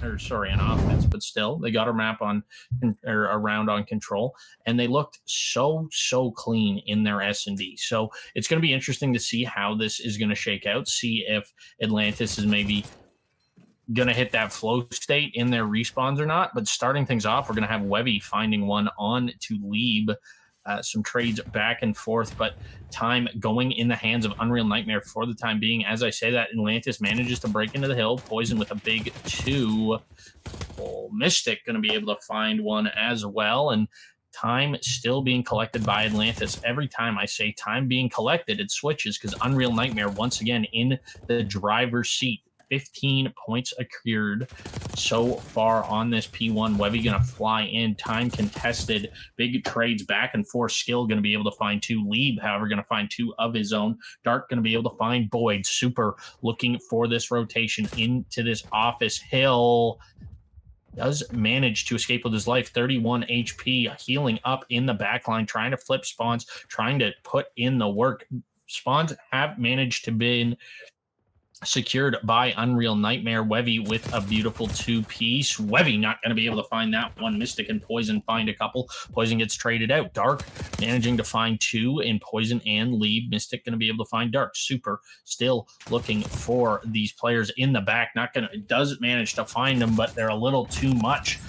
on offense, but still they got a map on or a round on control, and they looked so clean in their S&D. So it's going to be interesting to see how this is going to shake out. See if Atlantis is maybe going to hit that flow state in their respawns or not. But starting things off, we're going to have Webby finding one on to Lieb. Some trades back and forth, but time going in the hands of Unreal Nightmare for the time being. As I say that, Atlantis manages to break into the hill. Poison with a big 2. Mystic going to be able to find one as well, and time still being collected by Atlantis. Every time I say time being collected, it switches because Unreal Nightmare once again in the driver's seat. 15 points accrued so far on this P1. Webby going to fly in. Time contested. Big trades back and forth. Skill going to be able to find 2. Lieb, however, going to find 2 of his own. Dark going to be able to find Boyd. Super looking for this rotation into this office. Hill does manage to escape with his life. 31 HP. Healing up in the backline. Trying to flip spawns. Trying to put in the work. Spawns have managed to be secured by Unreal Nightmare. Webby with a beautiful 2-piece. Webby not going to be able to find that one. Mystic and Poison find a couple. Poison gets traded out. Dark managing to find 2 in Poison and Lieb. Mystic going to be able to find Dark. Super still looking for these players in the back. Doesn't manage to find them, but they're a little too much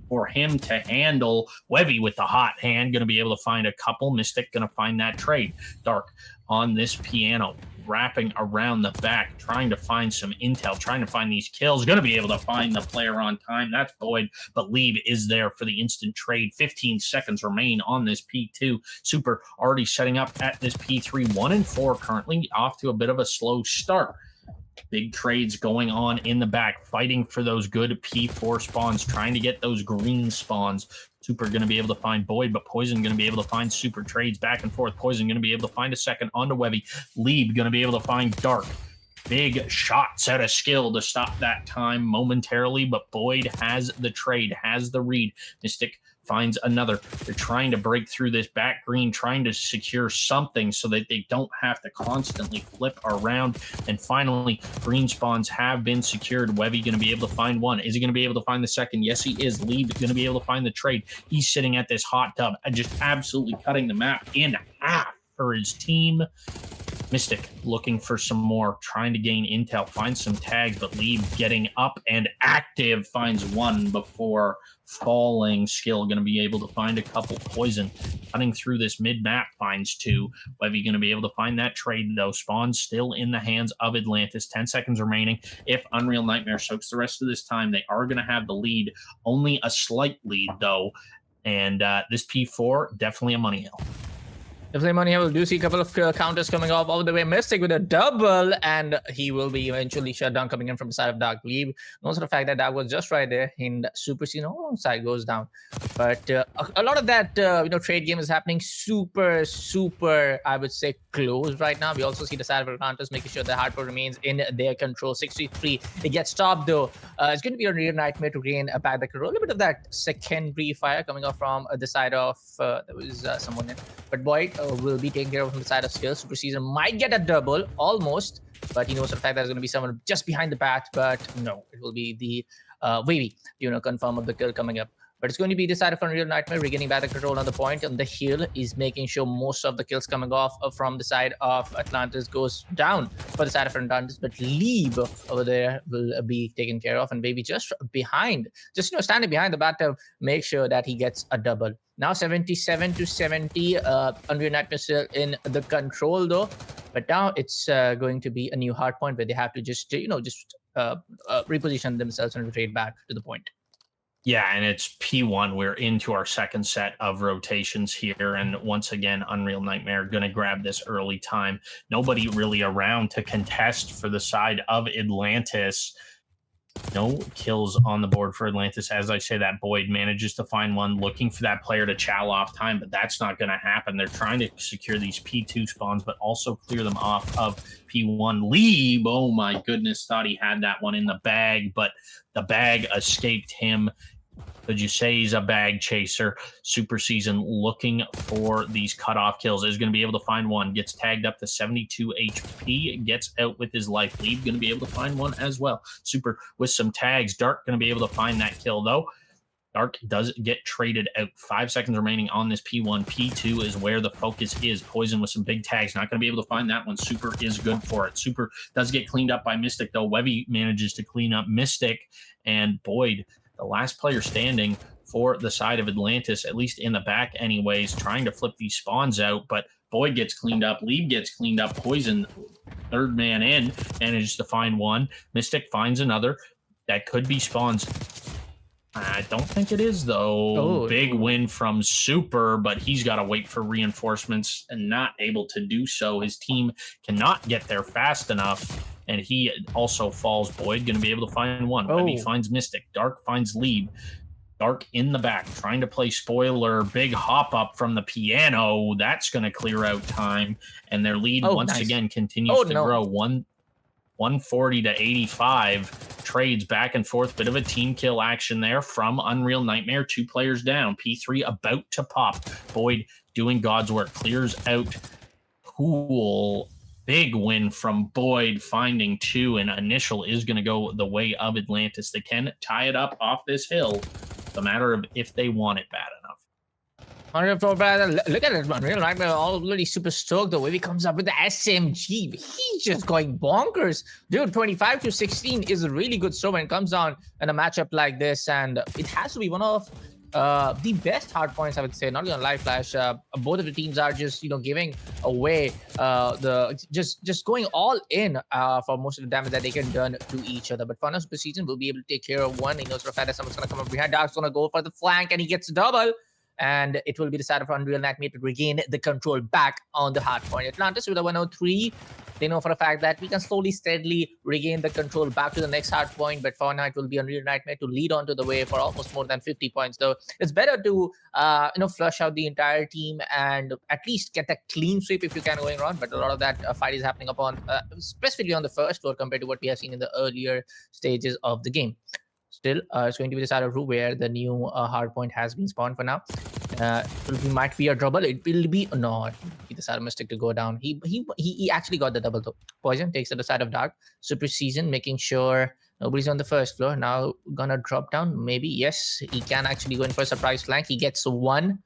for him to handle. Webby with the hot hand going to be able to find a couple. Mystic going to find that trade. Dark on this piano, wrapping around the back, trying to find some intel, trying to find these kills. Going to be able to find the player on time. That's Boyd, but Lieb is there for the instant trade. 15 seconds remain on this P2. Super already setting up at this P3. 1 and 4 currently, off to a bit of a slow start. Big trades going on in the back, fighting for those good P4 spawns, trying to get those green spawns. Super going to be able to find Boyd, but Poison going to be able to find Super. Trades back and forth. Poison going to be able to find a second onto Webby. Lieb going to be able to find Dark. Big shots out of skill to stop that time momentarily, but Boyd has the trade, has the read. Mystic finds another. They're trying to break through this back green, trying to secure something so that they don't have to constantly flip around. And finally, green spawns have been secured. Webby going to be able to find one. Is he going to be able to find the second? Yes, he is. Lieb going to be able to find the trade. He's sitting at this hot tub and just absolutely cutting the map in half for his team. Mystic looking for some more, trying to gain intel, find some tags, but Lieb getting up and active, finds one before falling. Skill going to be able to find a couple. Poison cutting through this mid-map, finds 2. Webby going to be able to find that trade, though. Spawn still in the hands of Atlantis. 10 seconds remaining. If Unreal Nightmare soaks the rest of this time, they are going to have the lead. Only a slight lead, though. And this P4, definitely a money hill. Definitely money. We do see a couple of counters coming off all the way. Mystic with a double, and he will be eventually shut down coming in from the side of Dark. Lieb knows the fact that Dark was just right there in Super Scene alongside goes down. But a lot of that trade game is happening super, I would say, close right now. We also see the side of Atlantis making sure that hardcore remains in their control. 63. It gets stopped though. It's going to be a real nightmare to gain back the control. A little bit of that secondary fire coming off from the side of there was someone in, but Boyd will be taken care of from the side of Skill. Super Season might get a double, almost, but he knows for the fact that there's going to be someone just behind the bat, but no, it will be the Wavy, confirm of the kill coming up. But it's going to be the side of Unreal Nightmare. We're getting back the control on the point, and the heal is making sure most of the kills coming off from the side of Atlantis goes down for the side of Atlantis. But Lieb over there will be taken care of, and Baby just behind, standing behind the bat to make sure that he gets a double. Now 77 to 70. Unreal Nightmare still in the control though, but now it's going to be a new hard point where they have to just reposition themselves and rotate back to the point. Yeah, and it's P1. We're into our second set of rotations here. And once again, Unreal Nightmare going to grab this early time. Nobody really around to contest for the side of Atlantis. No kills on the board for Atlantis. As I say that, Boyd manages to find one, looking for that player to chow off time, but that's not going to happen. They're trying to secure these P2 spawns, but also clear them off of P1. Lieb, oh my goodness, thought he had that one in the bag, but the bag escaped him. Could you say he's a bag chaser? Super Season looking for these cutoff kills. Is going to be able to find one. Gets tagged up to 72 HP. Gets out with his life. Lead going to be able to find one as well. Super with some tags. Dark going to be able to find that kill though. Dark does get traded out. 5 seconds remaining on this P1. P2 is where the focus is. Poison with some big tags. Not going to be able to find that one. Super is good for it. Super does get cleaned up by Mystic, though. Webby manages to clean up Mystic. And Boyd, the last player standing for the side of Atlantis, at least in the back anyways, trying to flip these spawns out. But Boyd gets cleaned up. Lieb gets cleaned up. Poison, third man in, manages to find one. Mystic finds another. That could be spawns. I don't think it is, though. Oh, big win from Super, but he's got to wait for reinforcements and not able to do so. His team cannot get there fast enough, and he also falls. Boyd going to be able to find one. Webby finds Mystic. Dark finds Lieb. Dark in the back, trying to play spoiler. Big hop up from the piano. That's going to clear out time, and their lead once again continues to grow. 140 to 85. Trades back and forth. Bit of a team kill action there from Unreal Nightmare. 2 players down. P3 about to pop. Boyd doing God's work. Clears out Pool. Big win from Boyd, finding 2. And initial is going to go the way of Atlantis. They can tie it up off this hill. It's a matter of if they want it bad enough. Look at it, Unreal Nightmare already super stoked. The way he comes up with the SMG, he's just going bonkers. Dude, 25 to 16 is a really good score when it comes down in a matchup like this. And it has to be one of the best hard points, I would say. Not gonna lie, Flash. Both of the teams are just, giving away just going all in for most of the damage that they can done to each other. But Funnel Super Season will be able to take care of one. He knows for a fact that someone's gonna come up behind. Dark's gonna go for the flank, and he gets a double. And it will be the side of Unreal Nightmare to regain the control back on the hard point. Atlantis with a 103. They know for a fact that we can slowly, steadily regain the control back to the next hard point. But for now, it will be Unreal Nightmare to lead onto the way for almost more than 50 points. Though it's better to, flush out the entire team and at least get that clean sweep if you can going on. But a lot of that fight is happening upon, specifically on the first floor compared to what we have seen in the earlier stages of the game. Still, it's going to be the side of Rue where the new hard point has been spawned for now. It might be a double. It will be not the side of Mystic to go down. He actually got the double though. Poison takes to the side of Dark. Super Season making sure nobody's on the first floor. Now gonna drop down. Maybe yes, he can actually go in for a surprise flank. He gets one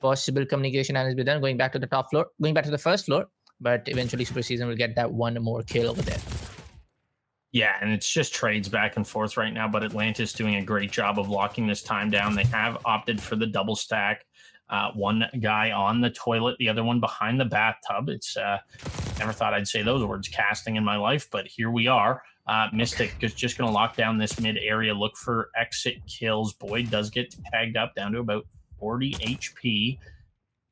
possible communication and has been done. Going back to the top floor, going back to the first floor. But eventually, Super Season will get that one more kill over there. Yeah, and it's just trades back and forth right now, but Atlantis doing a great job of locking this time down. They have opted for the double stack. One guy on the toilet, the other one behind the bathtub. It's never thought I'd say those words, casting, in my life, but here we are. Mystic is just going to lock down this mid area, look for exit kills. Boyd does get tagged up down to about 40 HP.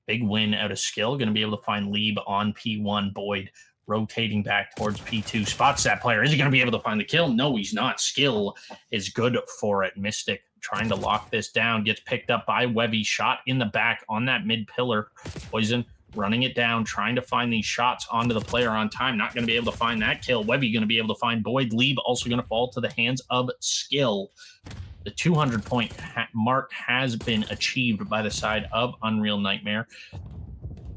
Big win out of skill. Going to be able to find Lieb on P1. Boyd rotating back towards P2, spots that player. Is he going to be able to find the kill? No, he's not. Skill is good for it. Mystic trying to lock this down, gets picked up by Webby, shot in the back on that mid pillar. Poison running it down, trying to find these shots onto the player on time. Not going to be able to find that kill. Webby going to be able to find Boyd. Lieb also going to fall to the hands of Skill. The 200-point mark has been achieved by the side of Unreal Nightmare.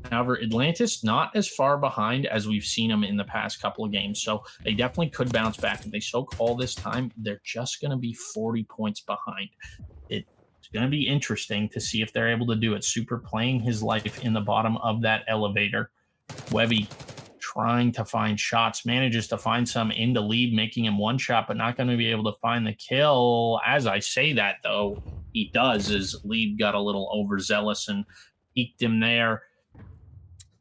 However, Atlantis not as far behind as we've seen them in the past couple of games. So they definitely could bounce back. If they so call this time, they're just going to be 40 points behind. It's going to be interesting to see if they're able to do it. Super playing his life in the bottom of that elevator. Webby trying to find shots, manages to find some into Lieb, making him one shot, but not going to be able to find the kill. As I say that, though, he does, as Lieb got a little overzealous and peeked him there.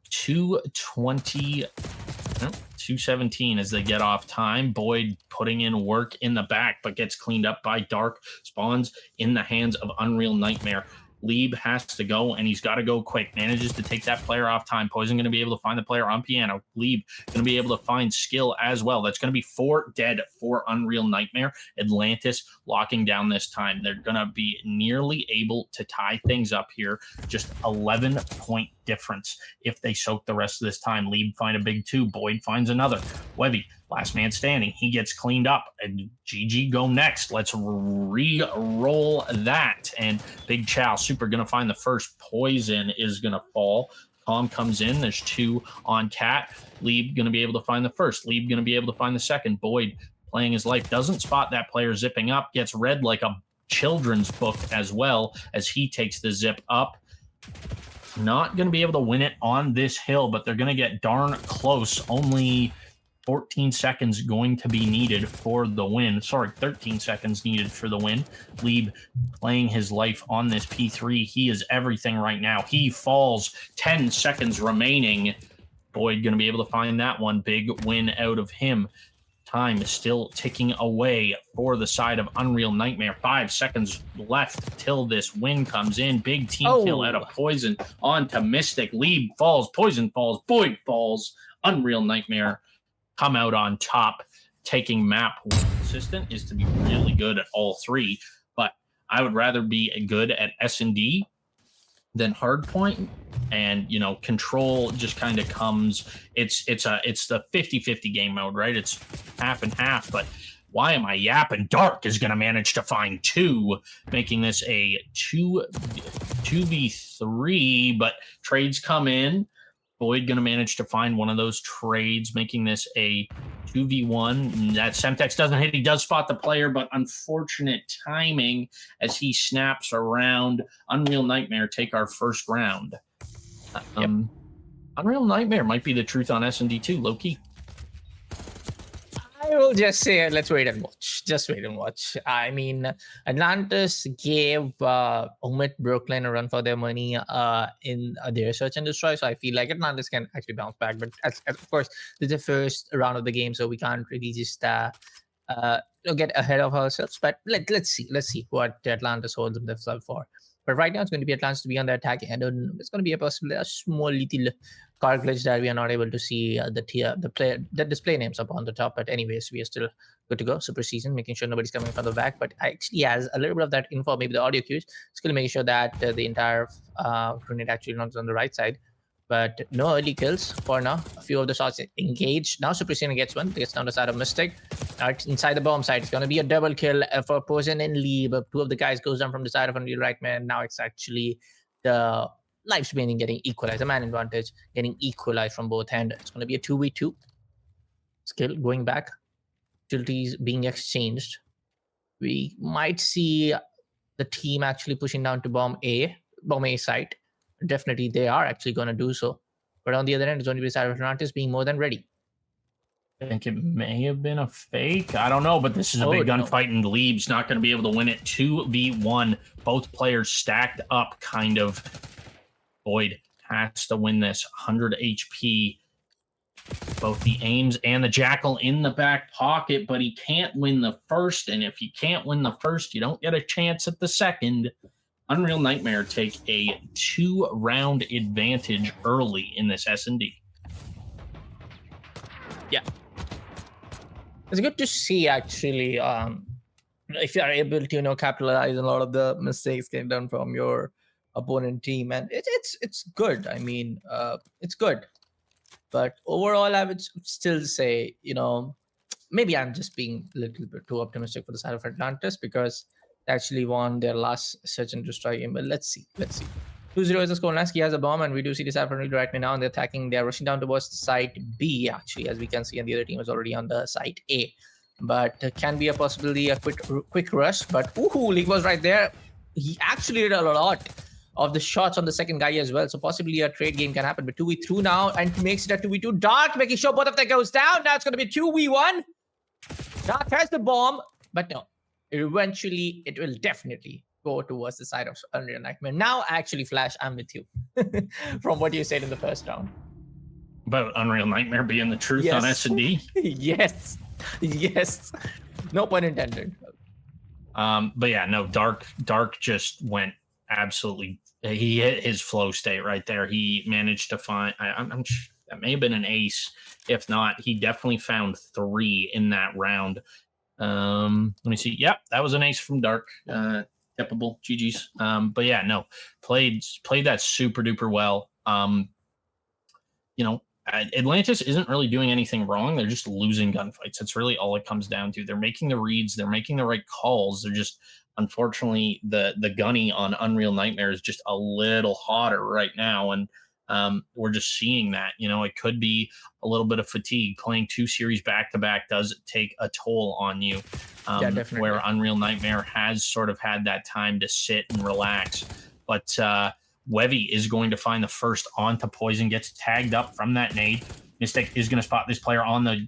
217 as they get off time. Boyd putting in work in the back, but gets cleaned up by Dark. Spawns in the hands of Unreal Nightmare. Lieb has to go, and he's got to go quick. Manages to take that player off time. Poison going to be able to find the player on piano. Lieb going to be able to find Skill as well. That's going to be 4 dead for Unreal Nightmare. Atlantis locking down this time. They're going to be nearly able to tie things up here. Just 11-point difference if they soak the rest of this time. Lieb find a big 2. Boyd finds another. Webby, last man standing. He gets cleaned up. And GG go next. Let's re-roll that. And Big Chow, Super going to find the first. Poison is going to fall. Calm comes in. There's 2 on Cat. Lieb going to be able to find the first. Lieb going to be able to find the second. Boyd playing his life. Doesn't spot that player zipping up. Gets read like a children's book as well as he takes the zip up. Not going to be able to win it on this hill, but they're going to get darn close. Only 14 seconds going to be needed for the win. Sorry, 13 seconds needed for the win. Lieb playing his life on this P3. He is everything right now. He falls. 10 seconds remaining. Boyd going to be able to find that one. Big win out of him. Time is still ticking away for the side of Unreal Nightmare. 5 seconds left till this win comes in. Big team kill out of Poison onto Mystic. Lieb falls. Poison falls. Boyd falls. Unreal Nightmare come out on top. Taking map consistent is to be really good at all 3. But I would rather be good at S&D than Hardpoint. And, you know, Control just kind of comes, it's the 50-50 game mode, right? It's half and half, but why am I yapping? Dark is going to manage to find 2, making this a 2v3, but trades come in. Boyd going to manage to find one of those trades, making this a 2v1. That Semtex doesn't hit. He does spot the player, but unfortunate timing as he snaps around. Unreal Nightmare take our first round. Unreal Nightmare might be the truth on S&D too, low-key. I will just say, let's wait and watch. Just wait and watch. I mean, Atlantis gave Omit Brooklyn a run for their money in their search and destroy. So I feel like Atlantis can actually bounce back. But of course, this is the first round of the game, so we can't really just get ahead of ourselves. But let's see what Atlantis holds themselves for. But right now, it's going to be Atlantis to be on the attack end. And it's going to be a small little car glitch that we are not able to see the display names up on the top. But anyways, we are still good to go. Super season, making sure nobody's coming from the back. But actually has a little bit of that info, maybe the audio cues. Still making sure that the entire grenade actually lands on the right side. But no early kills for now. A few of the shots engaged. Now Super Season gets one. Gets down the side of Mystic. Now it's inside the bomb side. It's going to be a double kill for Poison and Lieb. 2 of the guys goes down from the side of Unreal Nightmare. Now it's actually the life spinning getting equalized. The man advantage getting equalized from both ends. It's going to be a 2v2. Skill going back. Utilities being exchanged. We might see the team actually pushing down to bomb A site. Definitely, they are actually going to do so. But on the other end, it's going to be the side of Atlantis being more than ready. I think it may have been a fake. I don't know, but this is a big gunfight, and Lieb's not going to be able to win it. 2v1. Both players stacked up, kind of. Boyd has to win this. 100 HP. Both the aims and the jackal in the back pocket, but he can't win the first. And if you can't win the first, you don't get a chance at the second. Unreal Nightmare take a 2-round advantage early in this S&D. Yeah. It's good to see, actually, if you are able to, capitalize on a lot of the mistakes getting done from your opponent team. And it's good. I mean, it's good. But overall, I would still say, maybe I'm just being a little bit too optimistic for the side of Atlantis because they actually won their last search and destroy game. But let's see. 2-0 is the score. Lansky has a bomb, and we do see this happening right now. And they're rushing down towards the site B, actually, as we can see. And the other team is already on the site A. But can be a possibility, a quick rush. But League was right there. He actually did a lot of the shots on the second guy as well. So possibly a trade game can happen. But 2v2 now, and makes it a 2v2. Dark making sure both of them goes down. Now it's going to be 2v1. Dark has the bomb, but no. Eventually, it will definitely go towards the side of Unreal Nightmare. Now, actually, Flash, I'm with you from what you said in the first round. About Unreal Nightmare being the truth on S&D? Yes. No pun intended. But yeah, no, Dark just went absolutely. He hit his flow state right there. He managed to find. I'm that may have been an ace. If not, he definitely found 3 in that round. Let me see. Yep, that was an ace from Dark. Tippable. GG's. But yeah, no, played that super duper well. You know, Atlantis isn't really doing anything wrong. They're just losing gunfights. That's really all it comes down to. They're making the reads. They're making the right calls. They're just, unfortunately, the gunny on Unreal Nightmare is just a little hotter right now. And we're just seeing that. You know, it could be a little bit of fatigue. Playing 2 series back to back does take a toll on you. Yeah, definitely. Where Unreal Nightmare has sort of had that time to sit and relax. But Wevy is going to find the first onto Poison, gets tagged up from that nade. Mystic is going to spot this player on the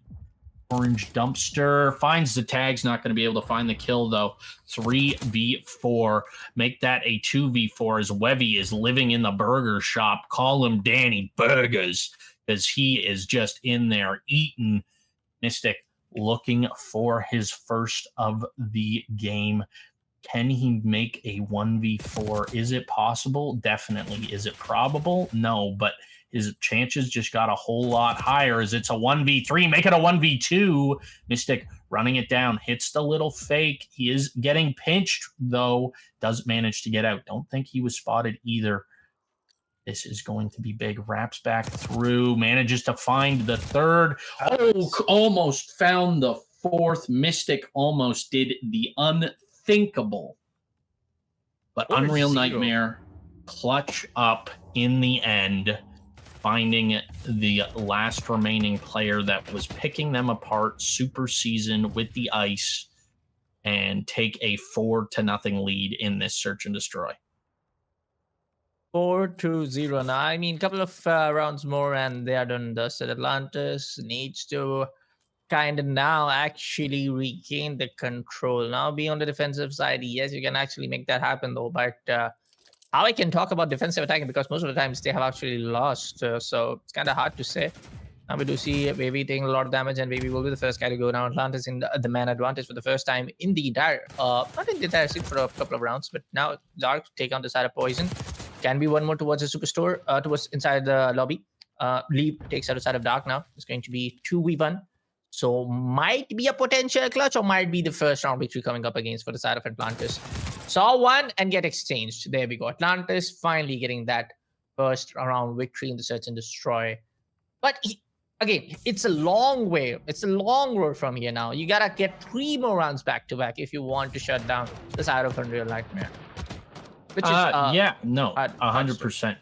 orange dumpster, finds the tags, not going to be able to find the kill though. 3v4, make that a 2v4 as Wevy is living in the burger shop. Call him Danny Burgers, because he is just in there eating. Mystic looking for his first of the game. Can he make a 1v4? Is it possible? Definitely. Is it probable? No, but his chances just got a whole lot higher as it's a 1v3. Make it a 1v2. Mystic running it down, hits the little fake. He is getting pinched, though. Does manage to get out. Don't think he was spotted either. This is going to be big. Wraps back through, manages to find the third. Oh, almost found the fourth. Mystic almost did the unthinkable. But Unreal Nightmare clutch up in the end, finding the last remaining player that was picking them apart super season with the ice, and take a 4-0 lead in this search and destroy. 4-0 now. I mean, a couple of rounds more and they are done. Thus, Atlantis needs to kind of now actually regain the control. Now be on the defensive side. Yes, you can actually make that happen though. But how I can talk about defensive attacking, because most of the times they have actually lost. So it's kind of hard to say. Now we do see Baby taking a lot of damage, and Baby will be the first guy to go down. Atlantis in the man advantage for the first time in the entire, not in the entire scene for a couple of rounds, but now Dark take on the side of Poison. Can be one more towards the superstore, towards inside the lobby. Leap takes out the side of Dark now. It's going to be 2v1. So might be a potential clutch, or might be the first round victory coming up against for the side of Atlantis. Saw one and get exchanged. There we go. Atlantis finally getting that first round victory in the search and destroy. But again, it's a long way. It's a long road from here now. You gotta get 3 more rounds back to back if you want to shut down the side of Unreal Nightmare. Which is, 100%.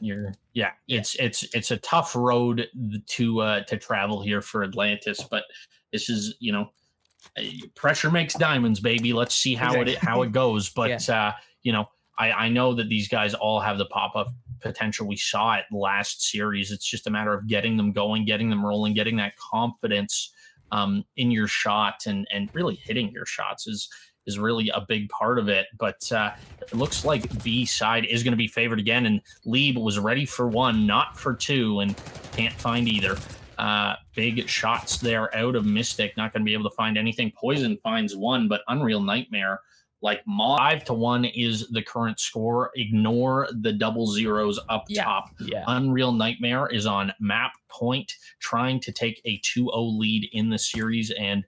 It's a tough road to travel here for Atlantis, but this is, you know, pressure makes diamonds, baby. Let's see how it goes. But you know, I know that these guys all have the pop-up potential. We saw it last series. It's just a matter of getting them going, getting them rolling, getting that confidence in your shot, and really hitting your shots is really a big part of it. But it looks like B side is going to be favored again, and Lieb was ready for 1, not for 2, and can't find either. Big shots there out of Mystic, not going to be able to find anything. Poison finds 1, but Unreal Nightmare, like 5-1 is the current score. Ignore the double zeros up top. Unreal Nightmare is on map point, trying to take a 2-0 lead in the series, and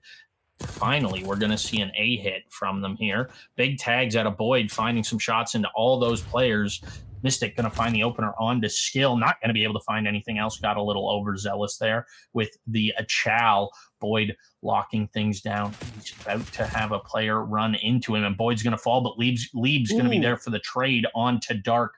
finally, we're going to see an A hit from them here. Big tags out of Boyd, finding some shots into all those players. Mystic going to find the opener on to Skill. Not going to be able to find anything else. Got a little overzealous there with the Chow. Boyd locking things down. He's about to have a player run into him, and Boyd's going to fall, but Lieb's going to be there for the trade on to Dark.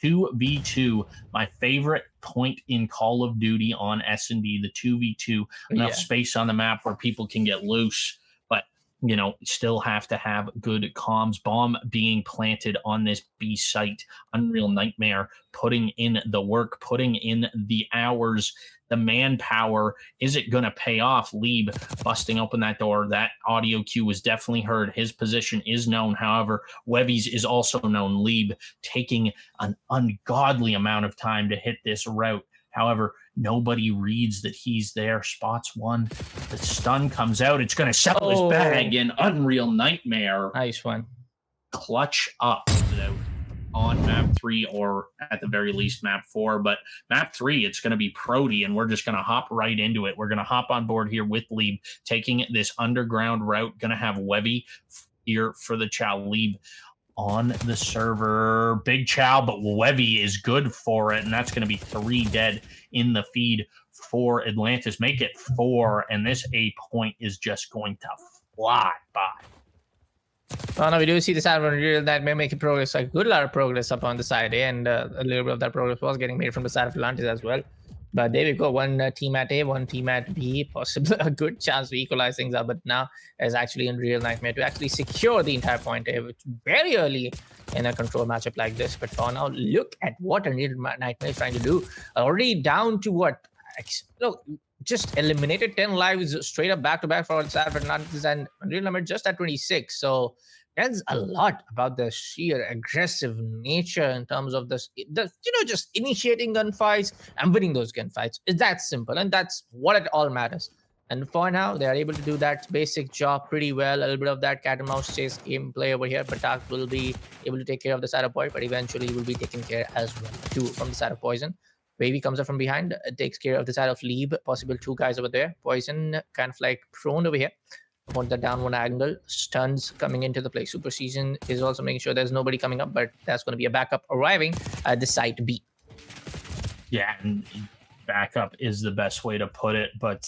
2v2, my favorite point in Call of Duty on S&D, the 2v2. Enough space on the map where people can get loose, but, you know, still have to have good comms. Bomb being planted on this B site. Unreal Nightmare putting in the work, putting in the hours, the manpower. Is it going to pay off? Lieb busting open that door. That audio cue was definitely heard. His position is known. However, Wevy's is also known. Lieb taking an ungodly amount of time to hit this route. However, nobody reads that he's there. Spots 1. The stun comes out. It's going to settle his bag, and Unreal Nightmare. Nice one. Clutch up on map 3, or at the very least map 4. But map 3, it's going to be Prody, and we're just going to hop right into it. We're going to hop on board here with Lieb, taking this underground route. Going to have Wevy here for the Chow. Lieb on the server. Big Chow, but Wevy is good for it, and that's going to be 3 dead in the feed for Atlantis. Make it 4, and this A point is just going to fly by. Now we do see the side of Unreal Nightmare making progress, a good lot of progress up on the side A, and a little bit of that progress was getting made from the side of Atlantis as well. But there we go, one team at A, one team at B, possibly a good chance to equalize things up. But now there's actually Unreal Nightmare to actually secure the entire point A, which very early in a control matchup like this. But for now, look at what Unreal Nightmare is trying to do. Already down to what? Look, just eliminated 10 lives straight up back to back for the side of Atlantis, and Unreal Nightmare just at 26. So that's a lot about the sheer aggressive nature in terms of this, just initiating gunfights and winning those gunfights. It's that simple, and that's what it all matters. And for now, they are able to do that basic job pretty well. A little bit of that cat and mouse chase gameplay over here. But Dark will be able to take care of the side of Void, but eventually will be taken care as well too from the side of Poison. Baby comes up from behind, takes care of the side of Leeb. Possible 2 guys over there. Poison kind of like prone over here. Want the down one angle. Stuns coming into the play. Super Season is also making sure there's nobody coming up, but that's going to be a backup arriving at the site B. Yeah, and backup is the best way to put it, but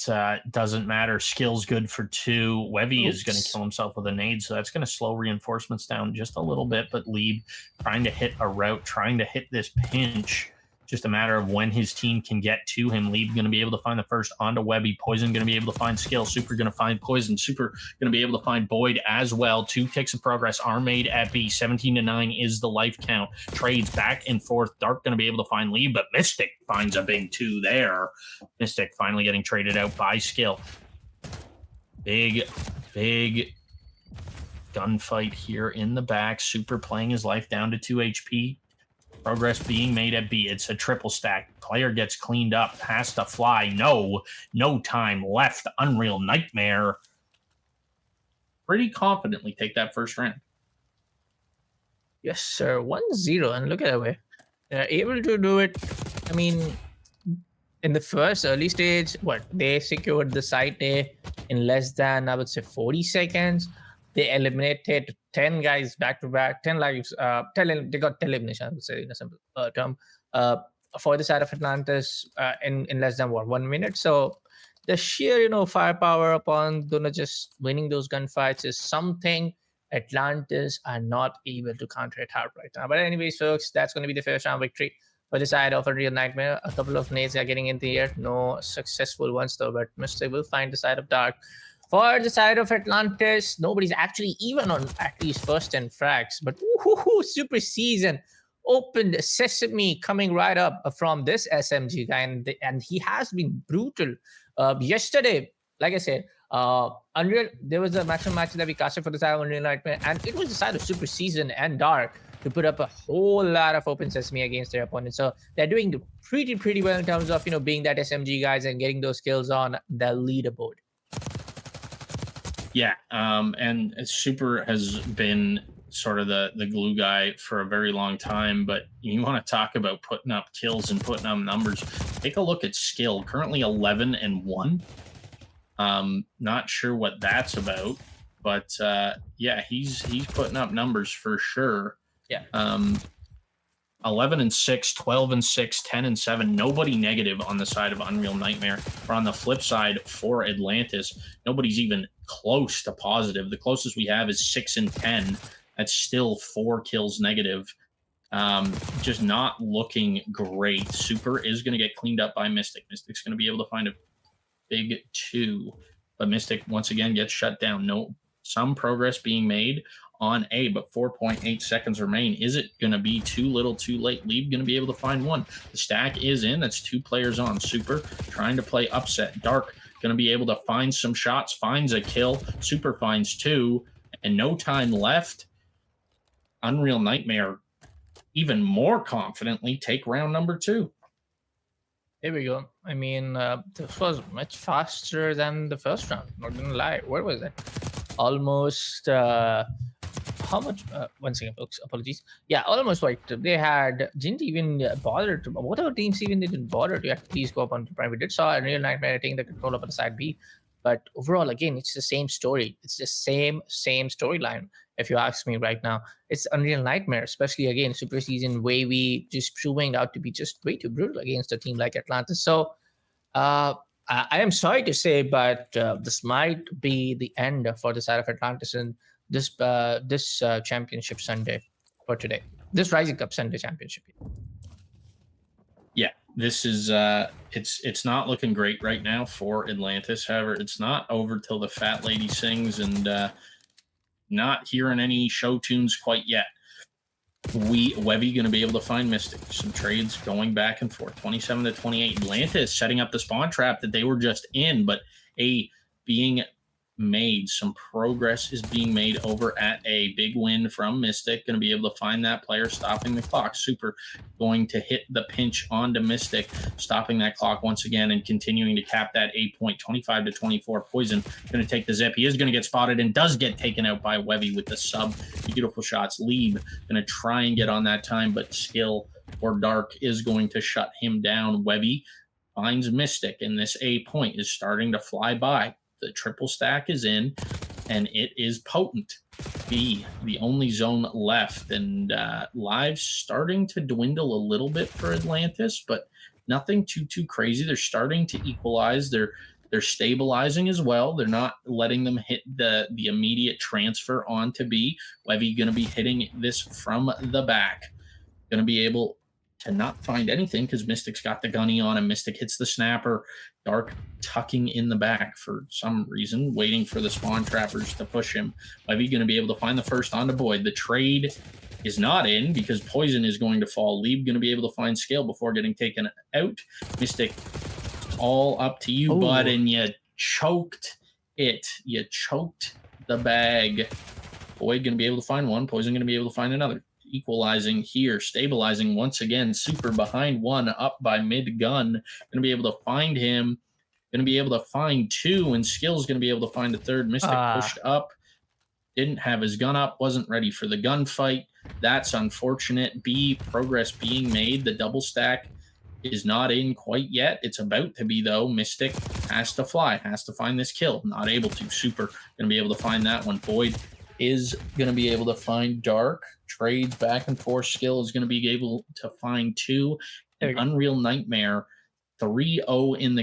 doesn't matter. Skill's good for 2. Wevy is going to kill himself with a nade, so that's going to slow reinforcements down just a little bit, but Leeb trying to hit a route, trying to hit this pinch. Just a matter of when his team can get to him. Leeb going to be able to find the first onto Webby. Poison going to be able to find Skill. Super going to find Poison. Super going to be able to find Boyd as well. 2 ticks of progress are made at B. 17-9 is the life count. Trades back and forth. Dark going to be able to find Leeb, but Mystic finds a big 2 there. Mystic finally getting traded out by Skill. Big gunfight here in the back. Super playing his life down to 2 HP. Progress being made at B. It's a triple stack. Player gets cleaned up. Has to fly. No time left. Unreal Nightmare. Pretty confidently take that first round. Yes, sir. 1-0. And look at that way. They're able to do it. I mean, in the first early stage, they secured the site A in less than, I would say, 40 seconds. They eliminated 10 guys back to back, 10 lives. They got 10 elimination, I would say, in a simple term, for the side of Atlantis in less than 1 minute. So the sheer, firepower upon just winning those gunfights is something Atlantis are not able to counter it out right now. But anyways, folks, that's going to be the first round victory for the side of Unreal Nightmare. A couple of nades are getting in the air. No successful ones, though, but Mystic will find the side of Dark. For the side of Atlantis, nobody's actually even on at least first 10 frags. But Super Season opened sesame coming right up from this SMG guy. And he has been brutal. Yesterday, like I said, Unreal, there was a maximum match that we casted for the side of Unreal Nightmare. And it was the side of Super Season and Dark to put up a whole lot of open sesame against their opponents. So they're doing pretty well in terms of, being that SMG guys and getting those kills on the leaderboard. Yeah, and Super has been sort of the glue guy for a very long time, but you want to talk about putting up kills and putting up numbers. Take a look at Skill, currently 11-1. Not sure what that's about, but yeah, he's putting up numbers for sure. Yeah. 11-6, 12-6, 10-7. Nobody negative on the side of Unreal Nightmare. Or on the flip side for Atlantis, nobody's even close to positive. The closest we have is 6-10. That's still 4 kills negative. Just not looking great. Super is going to get cleaned up by Mystic. Mystic's going to be able to find a big 2. But Mystic, once again, gets shut down. Some progress being made on A, but 4.8 seconds remain. Is it going to be too little, too late? Leeb going to be able to find 1. The stack is in. That's 2 players on. Super trying to play upset. Dark going to be able to find some shots, finds a kill. Super finds 2, and no time left. Unreal Nightmare even more confidently take round number 2. Here we go. I mean, this was much faster than the first round. Not gonna lie. Where was it? Almost. How much? One second, folks. Apologies. Yeah, almost like they didn't even bother to. Whatever teams even didn't bother to at least go up on prime. We did saw Unreal Nightmare taking the control up on the side B, but overall, again, it's the same story. It's the same storyline. if you ask me right now. It's Unreal Nightmare, especially again, Super Season Wavy just proving out to be just way too brutal against a team like Atlantis. So I am sorry to say, but this might be the end for the side of Atlantis in this championship Sunday for today. This Rising Cup Sunday championship. Yeah, this is it's not looking great right now for Atlantis. However, it's not over till the fat lady sings, and not hearing any show tunes quite yet. Webby going to be able to find Mystic. Some trades going back and forth. 27 to 28. Atlantis setting up the spawn trap that they were just in, but being made. Some progress is being made over at A. Big win from Mystic. Going to be able to find that player, stopping the clock. Super going to hit the pinch onto Mystic, stopping that clock once again and continuing to cap that 8 point. 25 to 24. Poison going to take the zip. He is going to get spotted and does get taken out by Webby with the sub. Beautiful shots. Lieb going to try and get on that time, but Skill or Dark is going to shut him down. Webby finds Mystic, and this A point is starting to fly by. The triple stack is in, and it is potent. B, the only zone left, and lives starting to dwindle a little bit for Atlantis, but nothing too crazy. They're starting to equalize. They're stabilizing as well. They're not letting them hit the immediate transfer onto B. Webby going to be hitting this from the back. Going to be able to not find anything because Mystic's got the gunny on him. Mystic hits the snapper. Dark tucking in the back for some reason, waiting for the spawn trappers to push him. Webby going to be able to find the first onto Boyd. The trade is not in because Poison is going to fall. Lieb going to be able to find Scale before getting taken out. Mystic, all up to you, bud, and you choked it. You choked the bag. Boyd going to be able to find one. Poison going to be able to find another. Equalizing here, stabilizing once again. Super behind one, up by mid gun. Going to be able to find him. Going to be able to find two, and Skill's going to be able to find a third. Mystic pushed up. Didn't have his gun up. Wasn't ready for the gunfight. That's unfortunate. B, progress being made. The double stack is not in quite yet. It's about to be, though. Mystic has to fly. Has to find this kill. Not able to. Super going to be able to find that one. Boyd is going to be able to find Dark. Trades back and forth. Skill is going to be able to find two. An Unreal Nightmare 3-0 in the